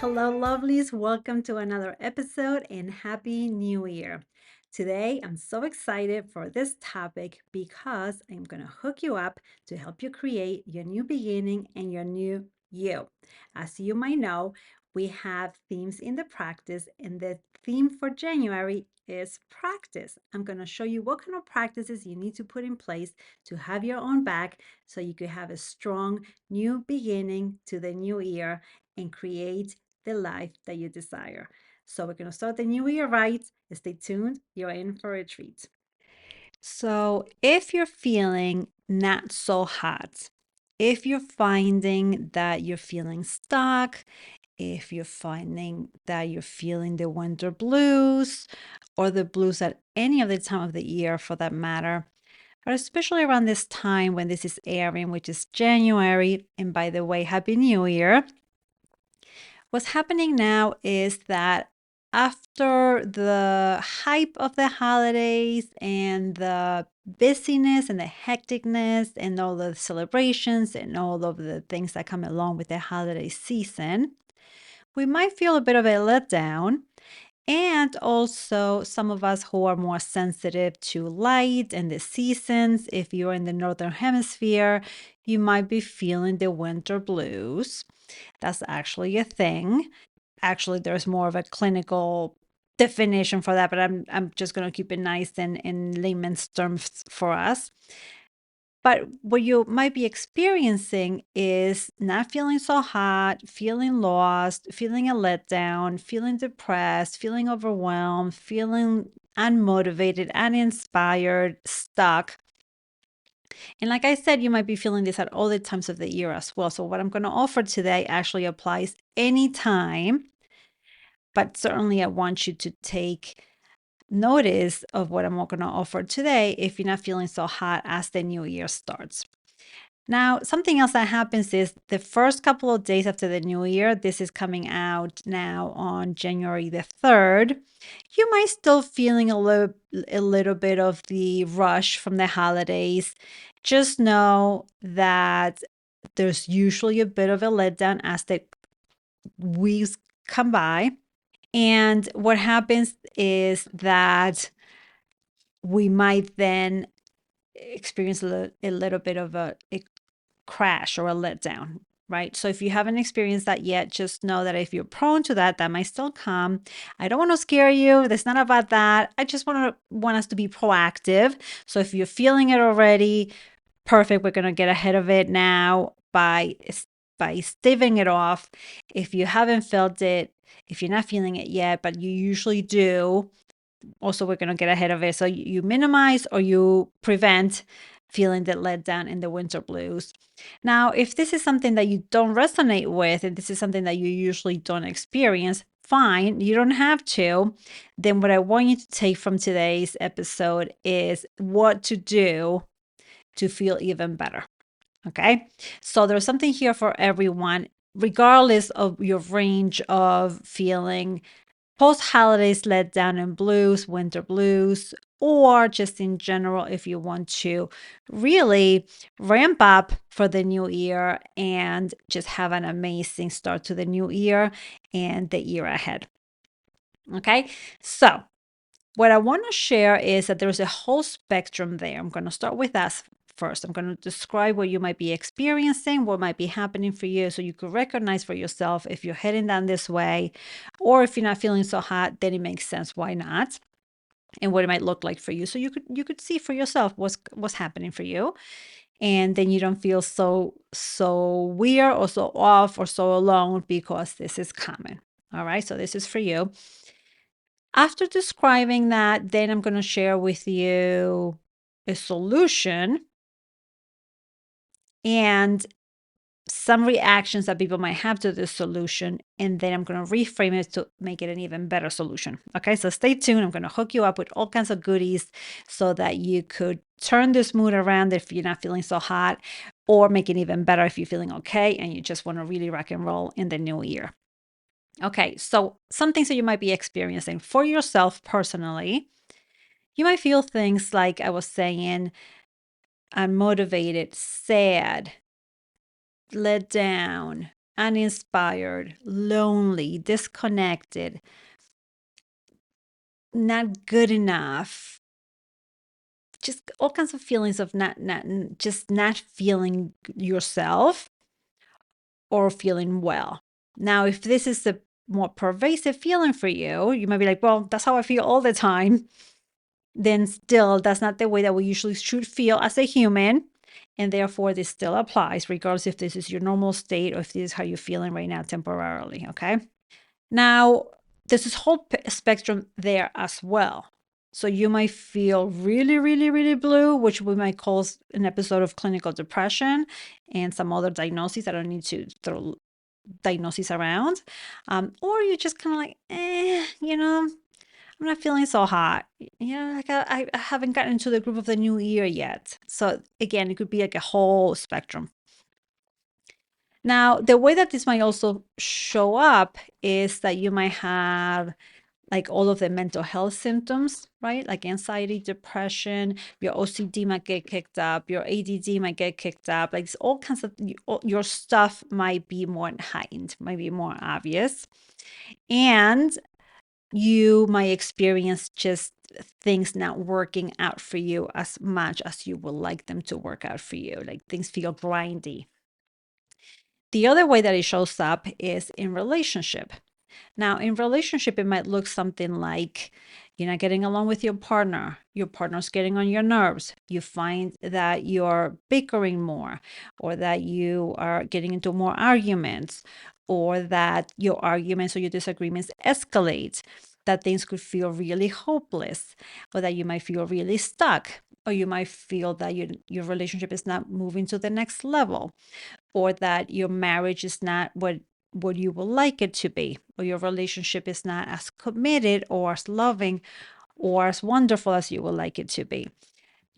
Hello, lovelies. Welcome to another episode and Happy New Year. Today, I'm so excited for this topic because I'm going to hook you up to help you create your new beginning and your new you. As you might know, we have themes in the practice, and the theme for January is practice. I'm going to show you what kind of practices you need to put in place to have your own back so you could have a strong new beginning to the new year and create the life that you desire. So we're going to start the new year right. Stay tuned. You're in for a treat. So if you're feeling not so hot, if you're finding that you're feeling stuck, if you're finding that you're feeling the winter blues or the blues at any other time of the year for that matter, but especially around this time when this is airing, which is January, and by the way, Happy New Year. What's happening now is that after the hype of the holidays and the busyness and the hecticness and all the celebrations and all of the things that come along with the holiday season, we might feel a bit of a letdown. And also, some of us who are more sensitive to light and the seasons, if you're in the Northern Hemisphere, you might be feeling the winter blues. That's actually a thing. Actually, there's more of a clinical definition for that, but I'm just going to keep it nice and in layman's terms for us. But what you might be experiencing is not feeling so hot, feeling lost, feeling a letdown, feeling depressed, feeling overwhelmed, feeling unmotivated, uninspired, stuck. And like I said, you might be feeling this at all the times of the year as well. So, what I'm going to offer today actually applies anytime, but certainly I want you to take notice of what I'm going to offer today if you're not feeling so hot as the new year starts. Now, something else that happens is the first couple of days after the new year, this is coming out now on January the 3rd, you might still feeling a little bit of the rush from the holidays. Just know that there's usually a bit of a letdown as the weeks come by. And what happens is that we might then experience a little bit of a crash or a letdown, right? So if you haven't experienced that yet, just know that if you're prone to that, that might still come. I don't want to scare you. It's not about that. I just want us to be proactive. So if you're feeling it already, perfect. We're going to get ahead of it now by staving it off. If you haven't felt it, if you're not feeling it yet, but you usually do, also we're going to get ahead of it. So you minimize or you prevent feeling that letdown in the winter blues. Now, if this is something that you don't resonate with, and this is something that you usually don't experience, fine, you don't have to. Then what I want you to take from today's episode is what to do to feel even better. Okay. So there's something here for everyone, regardless of your range of feeling post holidays letdown and blues, winter blues, or just in general, if you want to really ramp up for the new year and just have an amazing start to the new year and the year ahead. Okay. So, what I want to share is that there's a whole spectrum there. I'm going to start with that first. I'm going to describe what you might be experiencing, what might be happening for you, so you could recognize for yourself if you're heading down this way, or if you're not feeling so hot, then it makes sense. Why not? And what it might look like for you, so you could see for yourself what's happening for you, and then you don't feel so weird or so off or so alone because this is common. All right, so this is for you. After describing that, then I'm going to share with you a solution and some reactions that people might have to this solution. And then I'm going to reframe it to make it an even better solution. Okay, so stay tuned. I'm going to hook you up with all kinds of goodies so that you could turn this mood around if you're not feeling so hot, or make it even better if you're feeling okay and you just want to really rock and roll in the new year. Okay, so some things that you might be experiencing for yourself personally. You might feel things like I was saying, unmotivated, sad, let down, uninspired, lonely, disconnected, not good enough, just all kinds of feelings of just not feeling yourself or feeling well. Now, if this is the more pervasive feeling for you, you might be like, well, that's how I feel all the time. Then still, that's not the way that we usually should feel as a human. And therefore, this still applies, regardless if this is your normal state or if this is how you're feeling right now temporarily. Okay. Now, there's this whole spectrum there as well. So you might feel really, really, really blue, which we might call an episode of clinical depression and some other diagnoses. I don't need to throw diagnoses around. Or you're just kind of like, I'm not feeling so hot. Like I haven't gotten into the group of the new year yet. So again, it could be like a whole spectrum. Now, the way that this might also show up is that you might have like all of the mental health symptoms, right? Like anxiety, depression, your OCD might get kicked up, your ADD might get kicked up. Like all kinds of your stuff might be more heightened, might be more obvious. And you might experience just things not working out for you as much as you would like them to work out for you. Like things feel grindy. The other way that it shows up is in relationship. Now, in relationship, it might look something like you're not getting along with your partner's getting on your nerves, you find that you're bickering more, or that you are getting into more arguments, or that your arguments or your disagreements escalate, that things could feel really hopeless, or that you might feel really stuck, or you might feel that your relationship is not moving to the next level, or that your marriage is not what you would like it to be, or your relationship is not as committed or as loving or as wonderful as you would like it to be.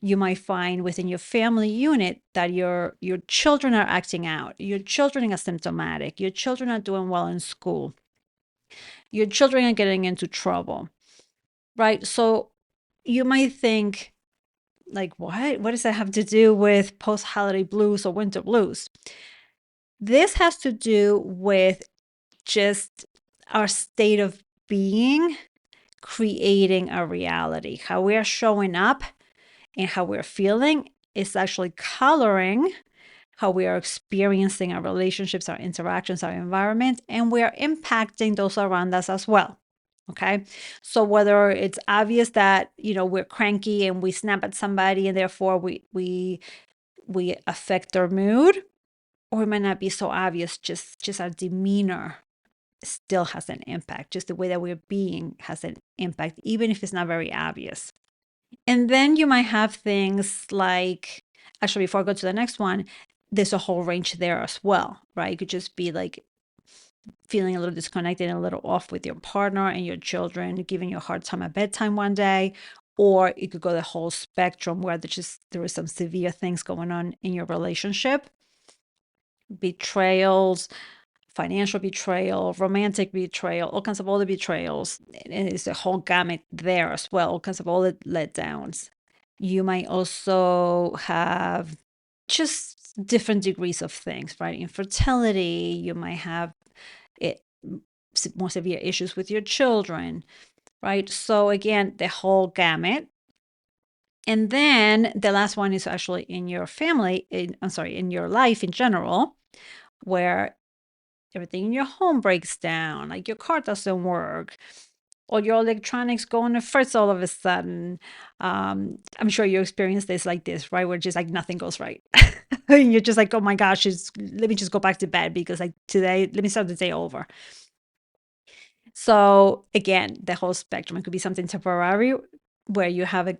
You might find within your family unit that your children are acting out, your children are symptomatic, your children are doing well in school, your children are getting into trouble, right? So you might think, like, what does that have to do with post-holiday blues or winter blues? This has to do with just our state of being creating a reality. How we are showing up and how we're feeling is actually coloring how we are experiencing our relationships, our interactions, our environment, and we are impacting those around us as well. Okay. So whether it's obvious that, we're cranky and we snap at somebody and therefore we affect their mood, or it might not be so obvious, just our demeanor still has an impact. Just the way that we're being has an impact, even if it's not very obvious. And then you might have things like, actually, before I go to the next one, there's a whole range there as well, right? It could just be like feeling a little disconnected and a little off with your partner and your children, giving you a hard time at bedtime one day. Or it could go the whole spectrum where there is some severe things going on in your relationship, betrayals, financial betrayal, romantic betrayal, all kinds of other betrayals. And it's a whole gamut there as well, all kinds of other letdowns. You might also have just different degrees of things, right? Infertility, you might have it, more severe issues with your children, right? So again, the whole gamut. And then the last one is actually in your family, in your life in general, where everything in your home breaks down, like your car doesn't work, or your electronics go on a fritz all of a sudden. I'm sure you experience this like this, right? Where just like nothing goes right. And you're just like, oh my gosh, let me just go back to bed because like today, let me start the day over. So again, the whole spectrum. It could be something temporary where you have a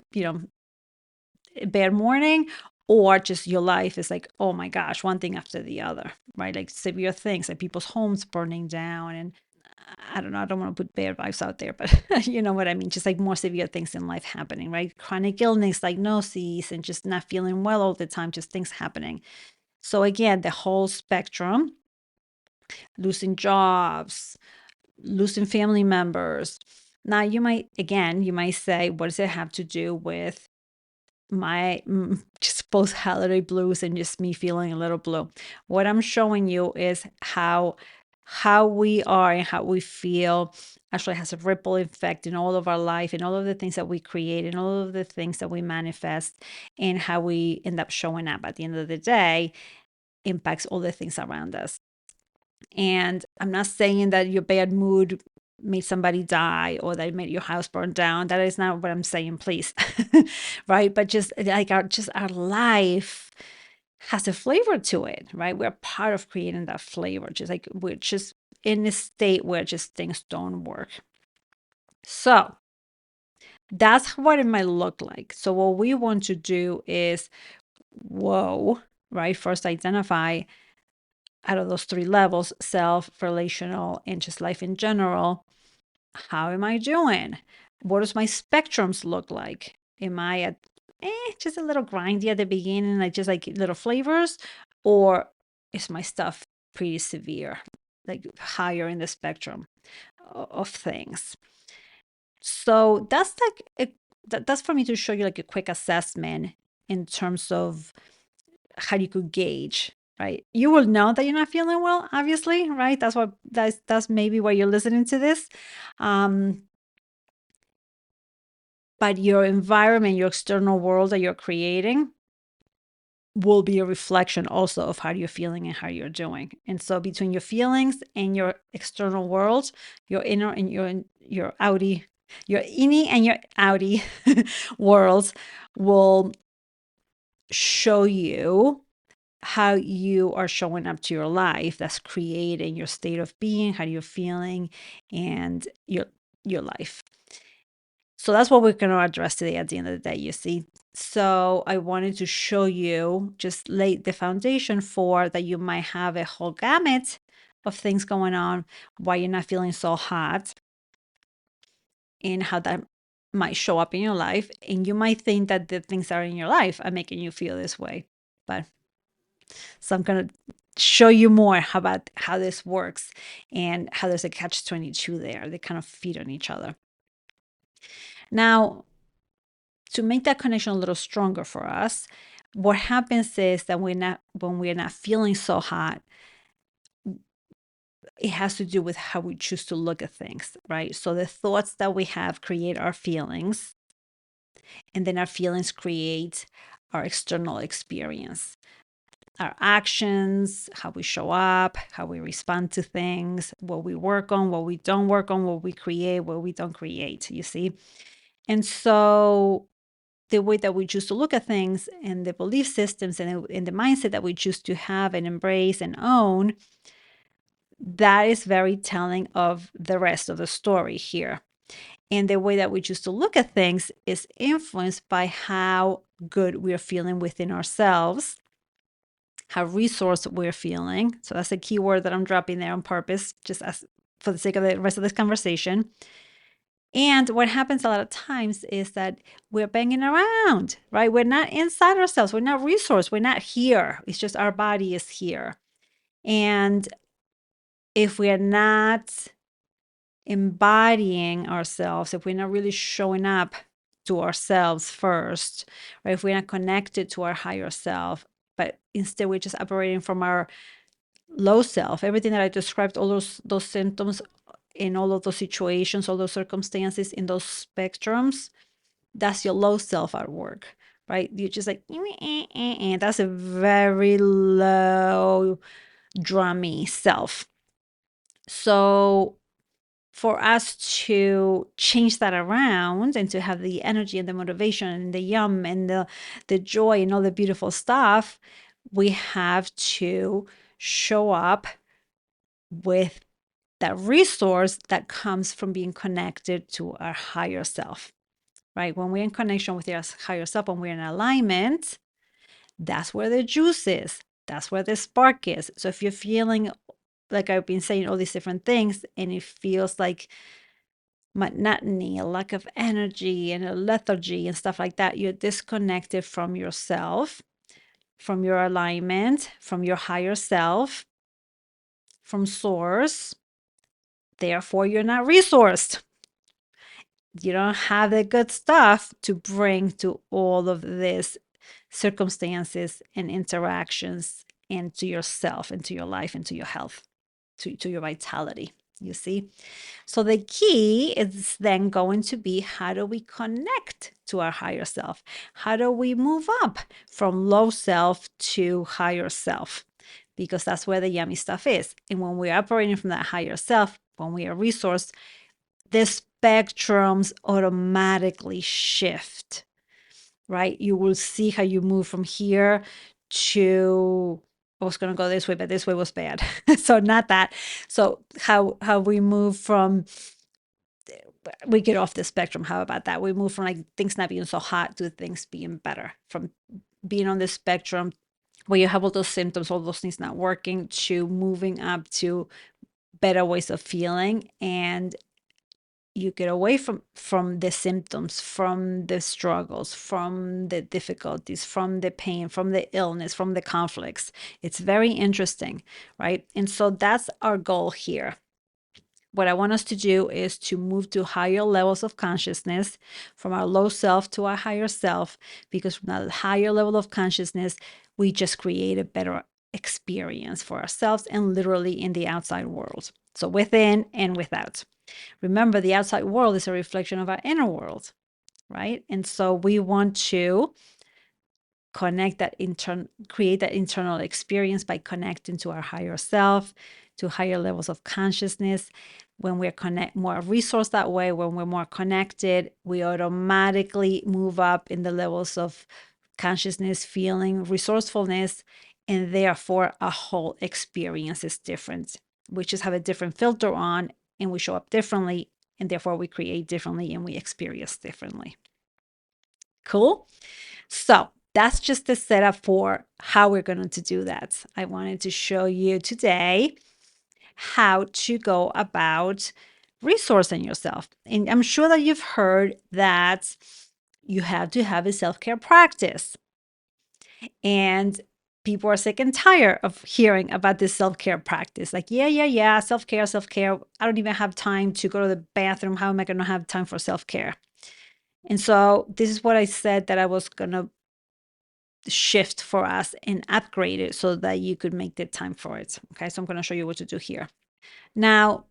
bad morning, or just your life is like, oh my gosh, one thing after the other, right? Like severe things, like people's homes burning down. And I don't know, I don't want to put bad vibes out there, but you know what I mean? Just like more severe things in life happening, right? Chronic illness, diagnoses, and just not feeling well all the time, just things happening. So again, the whole spectrum, losing jobs, losing family members. Now you might say, what does it have to do with my just post holiday blues and just me feeling a little blue. What I'm showing you is how we are and how we feel actually has a ripple effect in all of our life and all of the things that we create and all of the things that we manifest, and how we end up showing up at the end of the day impacts all the things around us. And I'm not saying that your bad mood made somebody die or that it made your house burn down. That is not what I'm saying, please. Right? But just like our life has a flavor to it, right? We're part of creating that flavor. Just like we're just in a state where just things don't work. So that's what it might look like. So what we want to do is, whoa, right? First identify out of those three levels, self, relational, and just life in general. How am I doing? What does my spectrums look like? Am I at just a little grindy at the beginning, like just like little flavors? Or is my stuff pretty severe, like higher in the spectrum of things? So that's like that's for me to show you like a quick assessment in terms of how you could gauge, right? You will know that you're not feeling well, obviously, right? That's maybe why you're listening to this. Um, but your environment, your external world that you're creating will be a reflection also of how you're feeling and how you're doing. And so between your feelings and your external world, your inner and your outie, your innie and your outie worlds will show you how you are showing up to your life. That's creating your state of being, how you're feeling, and your life. So that's what we're going to address today at the end of the day, you see. So I wanted to show you, just lay the foundation for that you might have a whole gamut of things going on, why you're not feeling so hot, and how that might show up in your life. And you might think that the things that are in your life are making you feel this way. But so I'm going to show you more about how this works and how there's a catch-22 there. They kind of feed on each other. Now, to make that connection a little stronger for us, what happens is that when we're not feeling so hot, it has to do with how we choose to look at things, right? So the thoughts that we have create our feelings, and then our feelings create our external experience. Our actions, how we show up, how we respond to things, what we work on, what we don't work on, what we create, what we don't create, you see? And so the way that we choose to look at things and the belief systems and the mindset that we choose to have and embrace and own, that is very telling of the rest of the story here. And the way that we choose to look at things is influenced by how good we are feeling within ourselves, how resourced we're feeling. So that's a key word that I'm dropping there on purpose, just as for the sake of the rest of this conversation. And what happens a lot of times is that we're banging around, right? We're not inside ourselves. We're not resourced. We're not here. It's just our body is here. And if we're not embodying ourselves, if we're not really showing up to ourselves first, right? If we're not connected to our higher self, but instead we're just operating from our low self, everything that I described, all those symptoms in all of those situations, all those circumstances in those spectrums, that's your low self at work, right? You're just like, that's a very low, drummy self. So for us to change that around and to have the energy and the motivation and the yum and the joy and all the beautiful stuff, we have to show up with that resource that comes from being connected to our higher self, right? When we're in connection with our higher self, when we're in alignment, that's where the juice is. That's where the spark is. So if you're feeling like I've been saying all these different things and it feels like monotony, a lack of energy and a lethargy and stuff like that, you're disconnected from yourself, from your alignment, from your higher self, from source. Therefore, you're not resourced. You don't have the good stuff to bring to all of these circumstances and interactions into yourself, into your life, into your health, to your vitality. You see? So the key is then going to be, how do we connect to our higher self? How do we move up from low self to higher self? Because that's where the yummy stuff is. And when we're operating from that higher self, when we are resourced, the spectrums automatically shift, right? You will see how you move from here to, I was going to go this way, but this way was bad. So not that. So how we move from, we get off the spectrum. How about that? We move from like things not being so hot to things being better, from being on the spectrum where you have all those symptoms, all those things not working, to moving up to better ways of feeling. And you get away from the symptoms, from the struggles, from the difficulties, from the pain, from the illness, from the conflicts. It's very interesting, right? And so that's our goal here. What I want us to do is to move to higher levels of consciousness, from our low self to our higher self, because from that higher level of consciousness, we just create a better experience for ourselves and literally in the outside world. So within and without. Remember, the outside world is a reflection of our inner world, right? And so we want to connect that create that internal experience by connecting to our higher self, to higher levels of consciousness. When we're more resourced that way, when we're more connected, we automatically move up in the levels of consciousness, feeling, resourcefulness, and therefore our whole experience is different. We just have a different filter on, and we show up differently, and therefore we create differently and we experience differently. Cool? So that's just the setup for how we're going to do that. I wanted to show you today how to go about resourcing yourself. And I'm sure that you've heard that you have to have a self-care practice. And people are sick and tired of hearing about this self-care practice. Like, yeah, self-care, self-care. I don't even have time to go to the bathroom. How am I going to have time for self-care? And so this is what I said that I was going to shift for us and upgrade it so that you could make the time for it. Okay, so I'm going to show you what to do here. Now,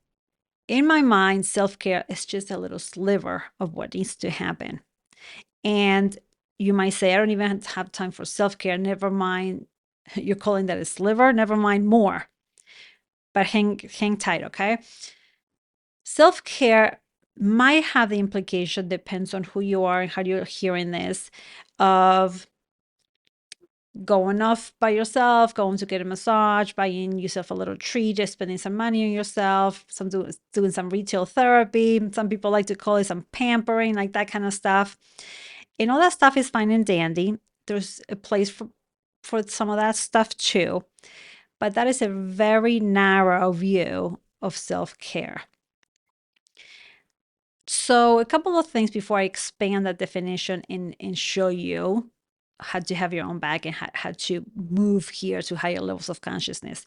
in my mind, self-care is just a little sliver of what needs to happen. And you might say, I don't even have time for self-care. Never mind, you're calling that a sliver, never mind more. But hang tight, okay? Self-care might have the implication, depends on who you are and how you're hearing this, of going off by yourself, going to get a massage, buying yourself a little treat, just spending some money on yourself, doing some retail therapy. Some people like to call it some pampering, like that kind of stuff. And all that stuff is fine and dandy. There's a place for some of that stuff too. But that is a very narrow view of self-care. So a couple of things before I expand that definition and show you how to have your own bag and how to move here to higher levels of consciousness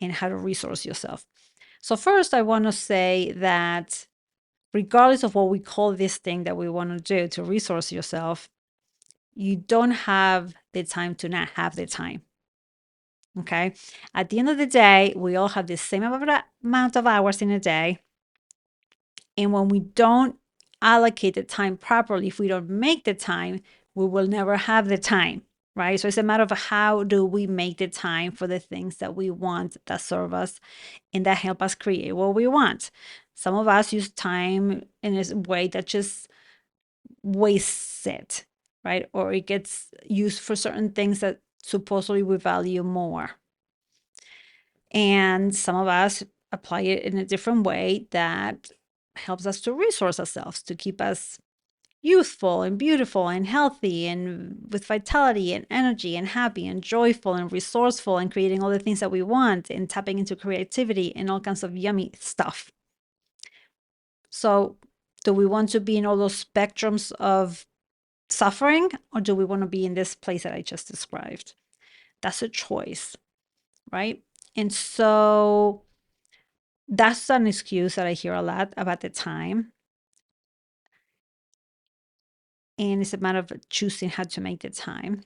and how to resource yourself. So first, I want to say that regardless of what we call this thing that we want to do to resource yourself, you don't have the time to not have the time. Okay. At the end of the day, we all have the same amount of hours in a day. And when we don't allocate the time properly, if we don't make the time, we will never have the time, right? So it's a matter of how do we make the time for the things that we want, that serve us and that help us create what we want. Some of us use time in a way that just wastes it, right? Or it gets used for certain things that supposedly we value more. And some of us apply it in a different way that helps us to resource ourselves, to keep us youthful and beautiful and healthy and with vitality and energy and happy and joyful and resourceful and creating all the things that we want and tapping into creativity and all kinds of yummy stuff. So, do we want to be in all those spectrums of suffering, or do we want to be in this place that I just described? That's a choice, right? And so that's an excuse that I hear a lot about the time. And it's a matter of choosing how to make the time.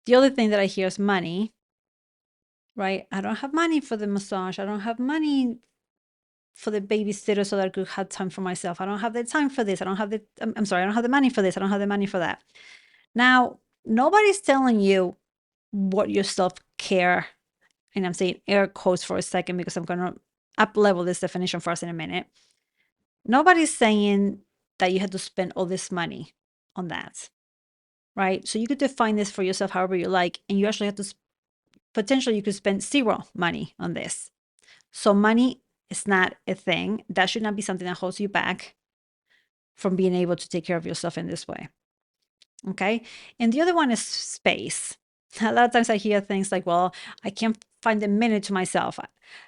The other thing that I hear is money, right? I don't have money for the massage. I don't have money for the babysitter so that I could have time for myself. I don't have the time for this. I'm sorry, I don't have the money for this. I don't have the money for that. Now, nobody's telling you what your self-care, and I'm saying air quotes for a second because I'm going to up level this definition for us in a minute. Nobody's saying that you had to spend all this money on that, right? So you could define this for yourself however you like, and you actually have to potentially you could spend zero money on this. So money is not a thing. That should not be something that holds you back from being able to take care of yourself in this way. Okay. And the other one is space. A lot of times I hear things like, well, I can't find a minute to myself,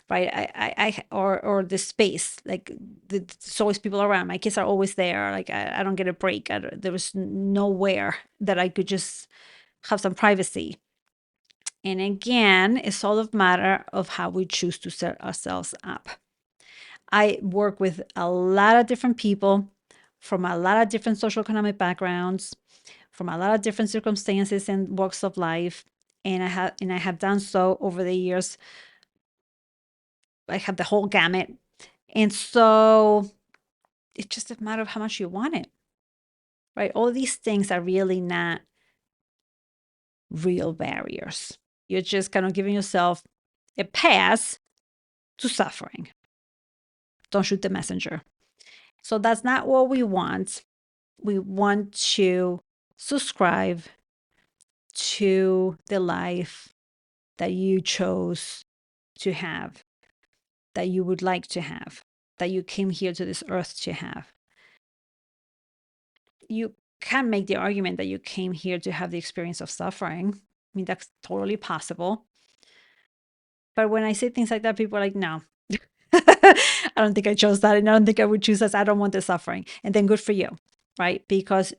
right? Or the space, like there's always people around. My kids are always there. Like I don't get a break. There was nowhere that I could just have some privacy. And again, it's all a matter of how we choose to set ourselves up. I work with a lot of different people from a lot of different social economic backgrounds, from a lot of different circumstances and walks of life. And I have done so over the years. I have the whole gamut. And so it's just a matter of how much you want it. Right? All these things are really not real barriers. You're just kind of giving yourself a pass to suffering. Don't shoot the messenger. So that's not what we want. We want to subscribe to the life that you chose to have, that you would like to have, that you came here to this earth to have. You can make the argument that you came here to have the experience of suffering. I mean, that's totally possible. But when I say things like that, people are like, no, I don't think I chose that. And I don't think I would choose this. I don't want the suffering. And then good for you, right? Because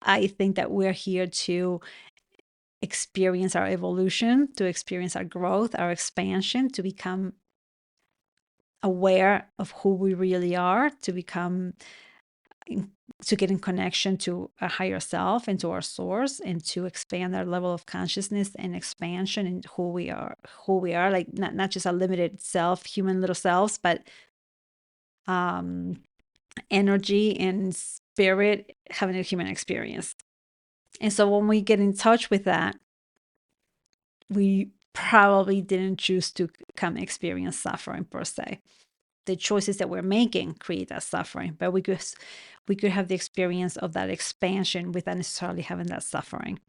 I think that we're here to experience our evolution, to experience our growth, our expansion, to become aware of who we really are, to get in connection to a higher self and to our source, and to expand our level of consciousness and expansion in who we are, like not just a limited self, human little selves, but energy and spirit having a human experience. And so when we get in touch with that, we probably didn't choose to come experience suffering per se. The choices that we're making create that suffering, but we could have the experience of that expansion without necessarily having that suffering.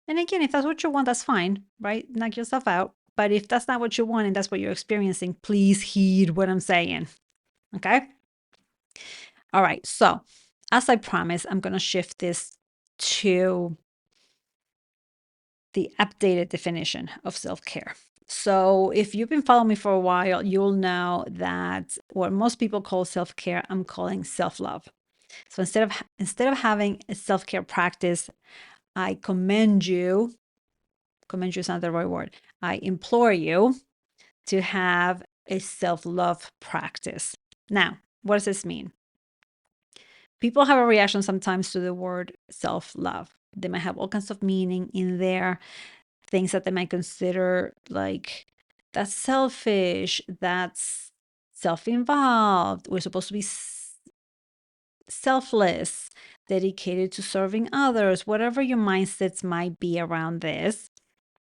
And again, if that's what you want, that's fine, right? Knock yourself out. But if that's not what you want and that's what you're experiencing, please heed what I'm saying. Okay? All right. So, as I promised, I'm going to shift this to the updated definition of self-care. So if you've been following me for a while, you'll know that what most people call self-care, I'm calling self-love. So instead of having a self-care practice, I commend you is not the right word. I implore you to have a self-love practice. Now, what does this mean? People have a reaction sometimes to the word self-love. They might have all kinds of meaning in there, things that they might consider like that's selfish, that's self-involved. We're supposed to be selfless, dedicated to serving others, whatever your mindsets might be around this.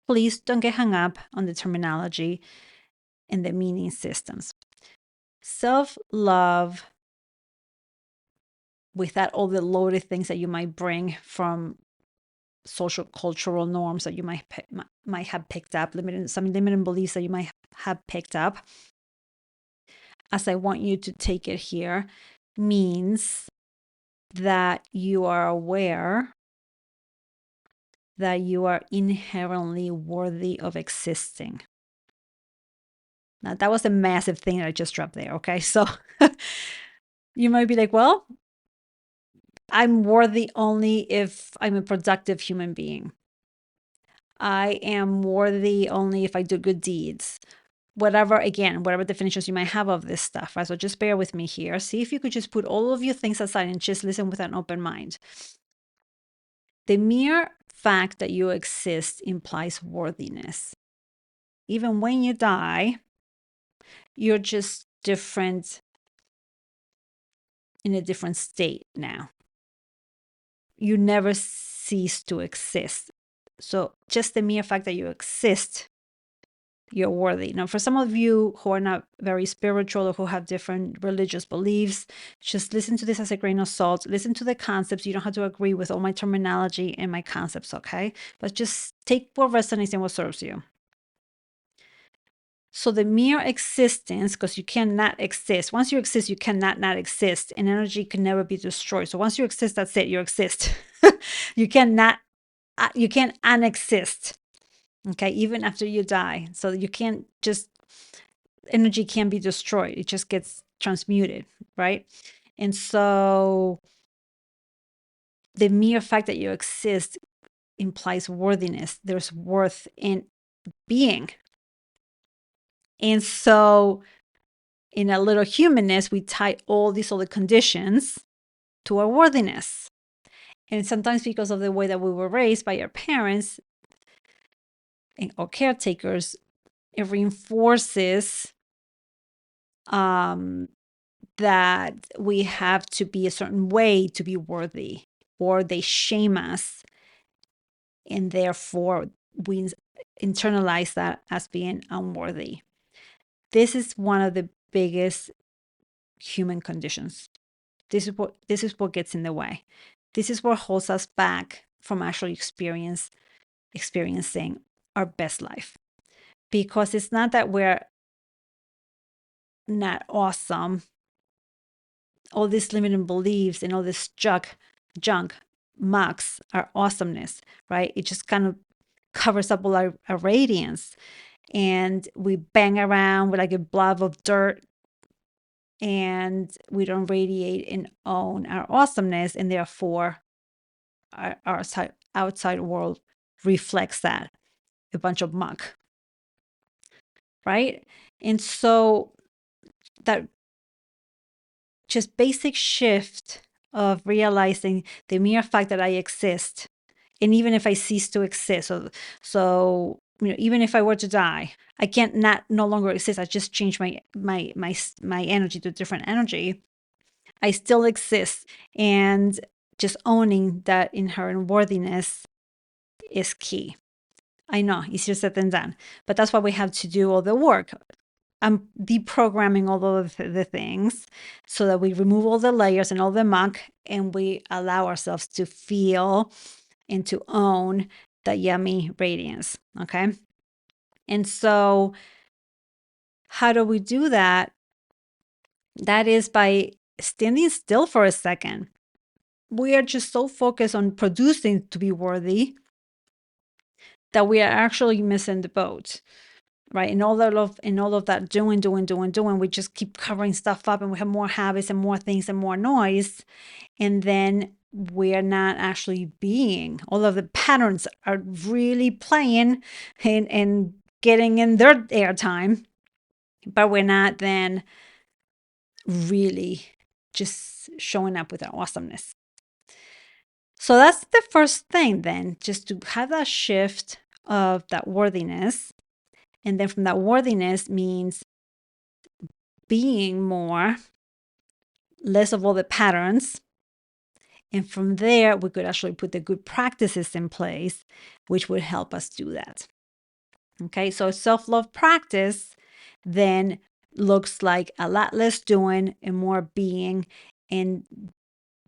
Please don't get hung up on the terminology and the meaning systems. Self-love, without all the loaded things that you might bring from social cultural norms that you might have picked up, some limiting beliefs that you might have picked up, as I want you to take it here, means that you are aware that you are inherently worthy of existing. Now, that was a massive thing that I just dropped there, okay? So you might be like, well, I'm worthy only if I'm a productive human being. I am worthy only if I do good deeds. whatever definitions you might have of this stuff, right? So just bear with me here. See if you could just put all of your things aside and just listen with an open mind. The mere fact that you exist implies worthiness. Even when you die, you're just different, in a different state now. You never cease to exist. So just the mere fact that you exist, you're worthy. Now, for some of you who are not very spiritual or who have different religious beliefs, just listen to this as a grain of salt. Listen to the concepts. You don't have to agree with all my terminology and my concepts, okay? But just take what resonates and what serves you. So the mere existence, because you cannot exist. Once you exist, you cannot not exist, and energy can never be destroyed. So once you exist, that's it. You exist. You can't unexist. Okay, even after you die. So you can't just, energy can't be destroyed. It just gets transmuted, right? And so the mere fact that you exist implies worthiness. There's worth in being. And so in a little humanness, we tie all these other conditions to our worthiness. And sometimes because of the way that we were raised by our parents or caretakers, it reinforces that we have to be a certain way to be worthy, or they shame us. And therefore, we internalize that as being unworthy. This is one of the biggest human conditions. This is what gets in the way. This is what holds us back from actually experiencing our best life. Because it's not that we're not awesome. All these limiting beliefs and all this junk mocks our awesomeness, right? It just kind of covers up all our radiance. And we bang around with like a blob of dirt, and we don't radiate and own our awesomeness, and therefore our outside world reflects that, a bunch of muck, right? And so that just basic shift of realizing the mere fact that I exist, and even if I cease to exist, so even if I were to die, I can't no longer exist. I just change my energy to a different energy. I still exist, and just owning that inherent worthiness is key. I know, easier said than done, but that's why we have to do all the work. I'm deprogramming all of the things so that we remove all the layers and all the muck, and we allow ourselves to feel and to own the yummy radiance. Okay. And so, how do we do that? That is by standing still for a second. We are just so focused on producing to be worthy that we are actually missing the boat, right? And all of that doing, we just keep covering stuff up, and we have more habits and more things and more noise. And then we're not actually being. All of the patterns are really playing and getting in their airtime, but we're not then really just showing up with our awesomeness. So that's the first thing then, just to have that shift of that worthiness. And then from that worthiness means being more, less of all the patterns. And from there, we could actually put the good practices in place, which would help us do that. Okay, so self-love practice then looks like a lot less doing and more being, and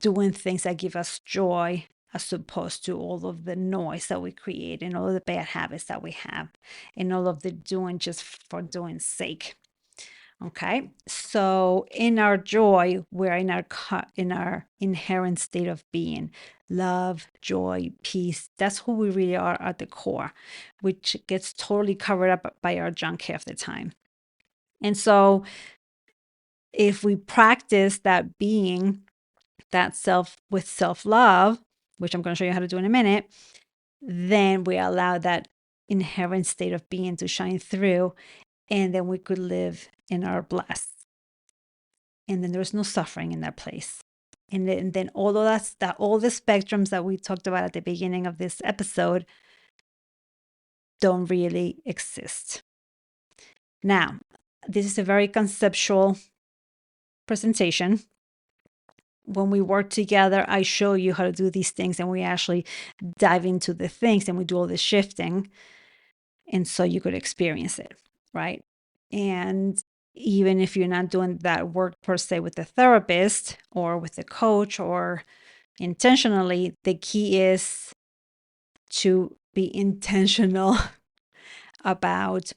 doing things that give us joy, as opposed to all of the noise that we create and all of the bad habits that we have, and all of the doing just for doing's sake. Okay, so in our joy, we're in our inherent state of being, love, joy, peace. That's who we really are at the core, which gets totally covered up by our junk half the time. And so if we practice that being, that self with self-love, which I'm going to show you how to do in a minute, then we allow that inherent state of being to shine through, and then we could live in our bliss. And then there's no suffering in that place. And then all of that, all the spectrums that we talked about at the beginning of this episode don't really exist. Now, this is a very conceptual presentation. When we work together, I show you how to do these things, and we actually dive into the things and we do all the shifting. And so you could experience it, right? And even if you're not doing that work per se with the therapist or with the coach or intentionally, the key is to be intentional about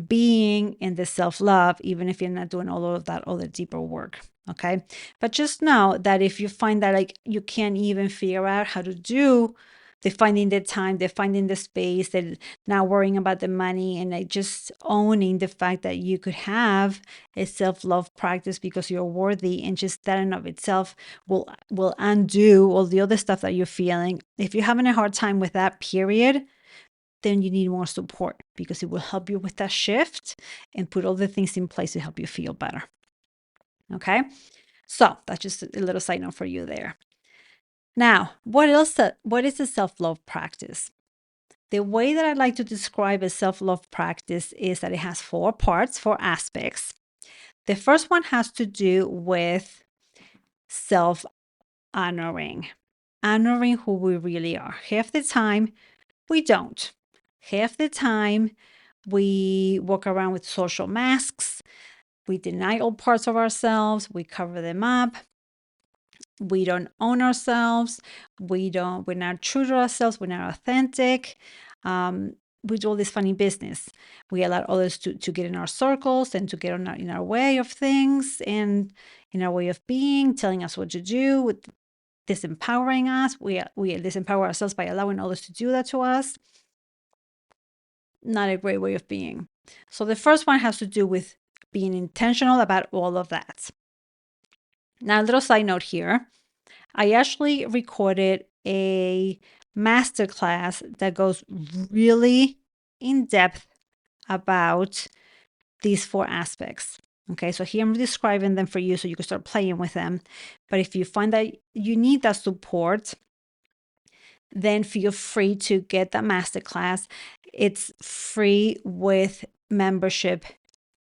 being in the self-love, even if you're not doing all of that other deeper work. Okay. But just know that if you find that like you can't even figure out how to do the finding the time, the finding the space, the not worrying about the money, and like just owning the fact that you could have a self-love practice because you're worthy, and just that in of itself will undo all the other stuff that you're feeling. If you're having a hard time with that period, then you need more support because it will help you with that shift and put all the things in place to help you feel better. Okay. So that's just a little side note for you there. Now, what is a self-love practice? The way that I like to describe a self-love practice is that it has 4 parts, 4 aspects. The first one has to do with self-honoring, honoring who we really are. Half the time, we don't. Half the time, we walk around with social masks. We deny all parts of ourselves. We cover them up. We don't own ourselves. We're not true to ourselves. We're not authentic. We do all this funny business. We allow others to get in our circles and to get in our way of things and in our way of being, telling us what to do, with disempowering us. We disempower ourselves by allowing others to do that to us. Not a great way of being. So the first one has to do with being intentional about all of that. Now, a little side note here. I actually recorded a masterclass that goes really in depth about these 4 aspects. Okay, so here I'm describing them for you so you can start playing with them. But if you find that you need that support, then feel free to get that masterclass. It's free with membership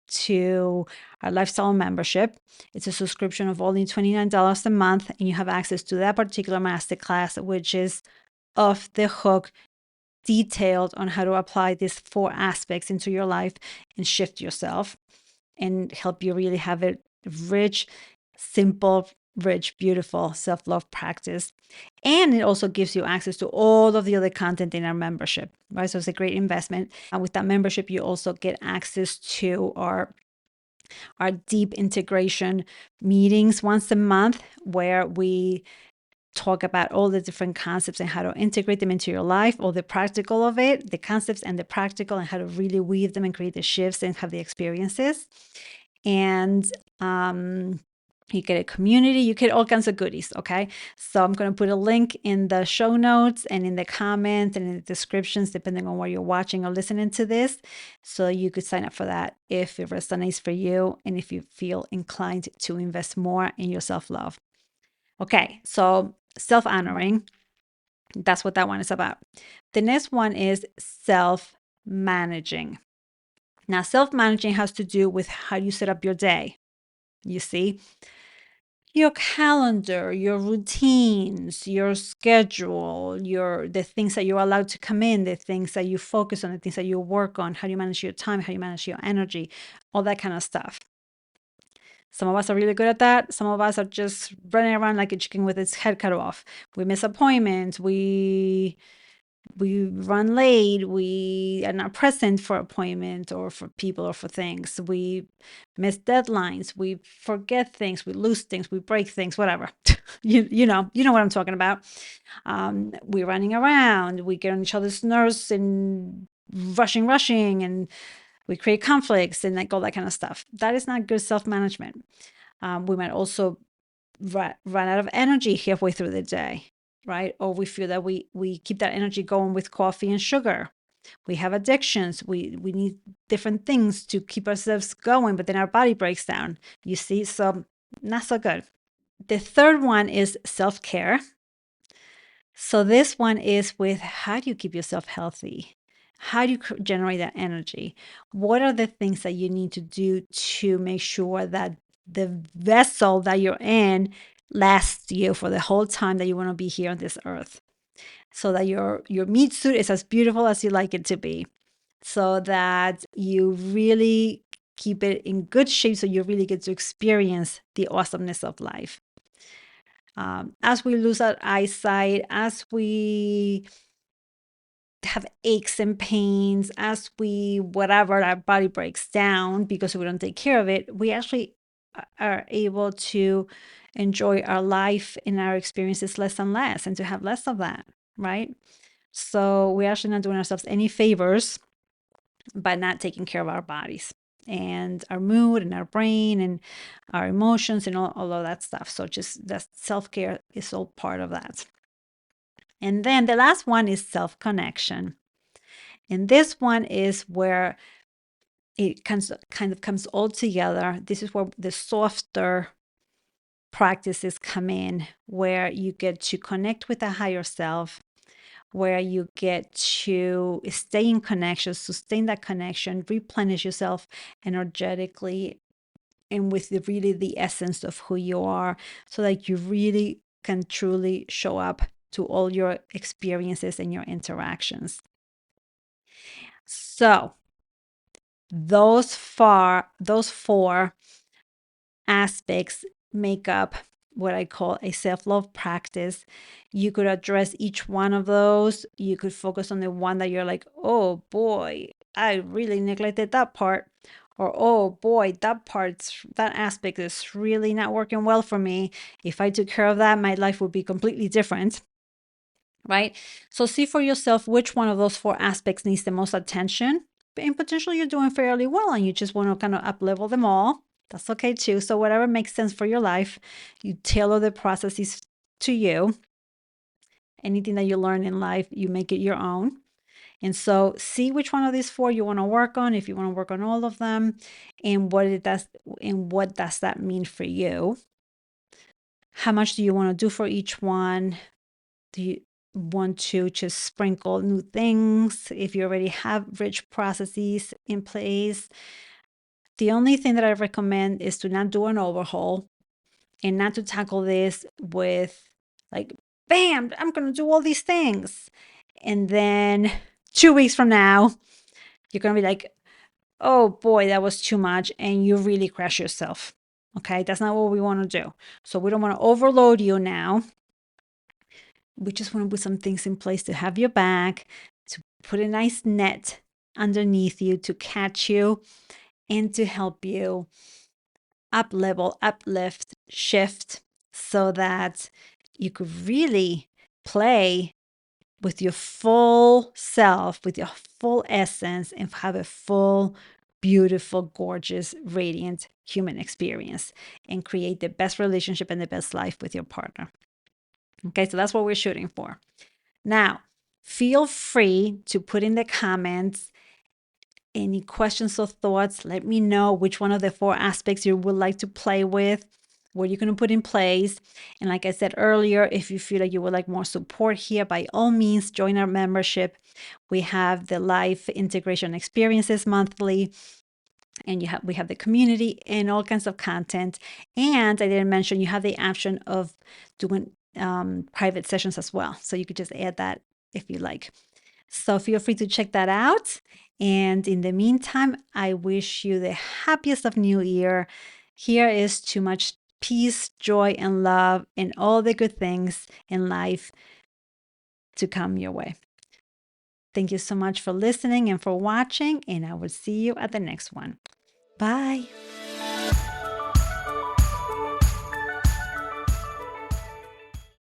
to our lifestyle membership. It's a subscription of only $29 a month, and you have access to that particular masterclass, which is off the hook, detailed on how to apply these 4 aspects into your life and shift yourself and help you really have a rich, simple, rich, beautiful self-love practice. And it also gives you access to all of the other content in our membership, right? So it's a great investment. And with that membership, you also get access to our deep integration meetings once a month, where we talk about all the different concepts and how to integrate them into your life, all the practical of it, the concepts and the practical, and how to really weave them and create the shifts and have the experiences. And you get a community, you get all kinds of goodies. Okay. So I'm going to put a link in the show notes and in the comments and in the descriptions, depending on where you're watching or listening to this. So you could sign up for that if it resonates for you and if you feel inclined to invest more in your self-love. Okay. So self-honoring, that's what that one is about. The next one is self-managing. Now, self-managing has to do with how you set up your day. You see, your calendar, your routines, your schedule, the things that you're allowed to come in, the things that you focus on, the things that you work on, how do you manage your time, how do you manage your energy, all that kind of stuff. Some of us are really good at that. Some of us are just running around like a chicken with its head cut off. We miss appointments. We run late. We are not present for appointments or for people or for things. We miss deadlines. We forget things. We lose things. We break things. Whatever. you know what I'm talking about. We're running around. We get on each other's nerves and rushing, and we create conflicts and like all that kind of stuff. That is not good self-management. We might also run out of energy halfway through the day, right? Or we feel that we keep that energy going with coffee and sugar. We have addictions. We need different things to keep ourselves going, but then our body breaks down. You see, so not so good. The third one is self-care. So this one is with how do you keep yourself healthy? How do you generate that energy? What are the things that you need to do to make sure that the vessel that you're in lasts you for the whole time that you want to be here on this earth? So that your meat suit is as beautiful as you like it to be. So that you really keep it in good shape so you really get to experience the awesomeness of life. As we lose our eyesight, as we have aches and pains, as we, whatever, our body breaks down because we don't take care of it, we actually are able to enjoy our life and our experiences less and less and to have less of that, right? So we're actually not doing ourselves any favors by not taking care of our bodies and our mood and our brain and our emotions and all of that stuff. So just that self-care is all part of that. And then the last one is self-connection. And this one is where it kind of comes all together. This is where the softer practices come in, where you get to connect with a higher self, where you get to stay in connection, sustain that connection, replenish yourself energetically and with really the essence of who you are, so that you really can truly show up to all your experiences and your interactions. So those four aspects make up what I call a self-love practice. You could address each one of those. You could focus on the one that you're like, oh boy, I really neglected that part. Or, oh boy, that aspect is really not working well for me. If I took care of that, my life would be completely different. Right? So see for yourself which one of those four aspects needs the most attention. And potentially you're doing fairly well and you just want to kind of up level them all. That's okay too. So whatever makes sense for your life, you tailor the processes to you. Anything that you learn in life, you make it your own. And so see which one of these four you want to work on, if you want to work on all of them, and what does that mean for you? How much do you want to do for each one? Do you want to just sprinkle new things if you already have rich processes in place? The only thing that I recommend is to not do an overhaul and not to tackle this with like, bam, I'm going to do all these things. And then 2 weeks from now, you're going to be like, oh boy, that was too much. And you really crash yourself. Okay. That's not what we want to do. So we don't want to overload you now. We just want to put some things in place to have your back, to put a nice net underneath you to catch you and to help you up level, uplift, shift so that you could really play with your full self, with your full essence, and have a full, beautiful, gorgeous, radiant human experience and create the best relationship and the best life with your partner. Okay, so that's what we're shooting for. Now, feel free to put in the comments any questions or thoughts. Let me know which one of the four aspects you would like to play with, what you're going to put in place. And like I said earlier, if you feel like you would like more support here, by all means, join our membership. We have the live integration experiences monthly. And we have the community and all kinds of content. And I didn't mention you have the option of doing private sessions as well. So you could just add that if you like. So feel free to check that out. And in the meantime, I wish you the happiest of New Year. Here is too much peace, joy, and love, and all the good things in life to come your way. Thank you so much for listening and for watching, and I will see you at the next one. Bye.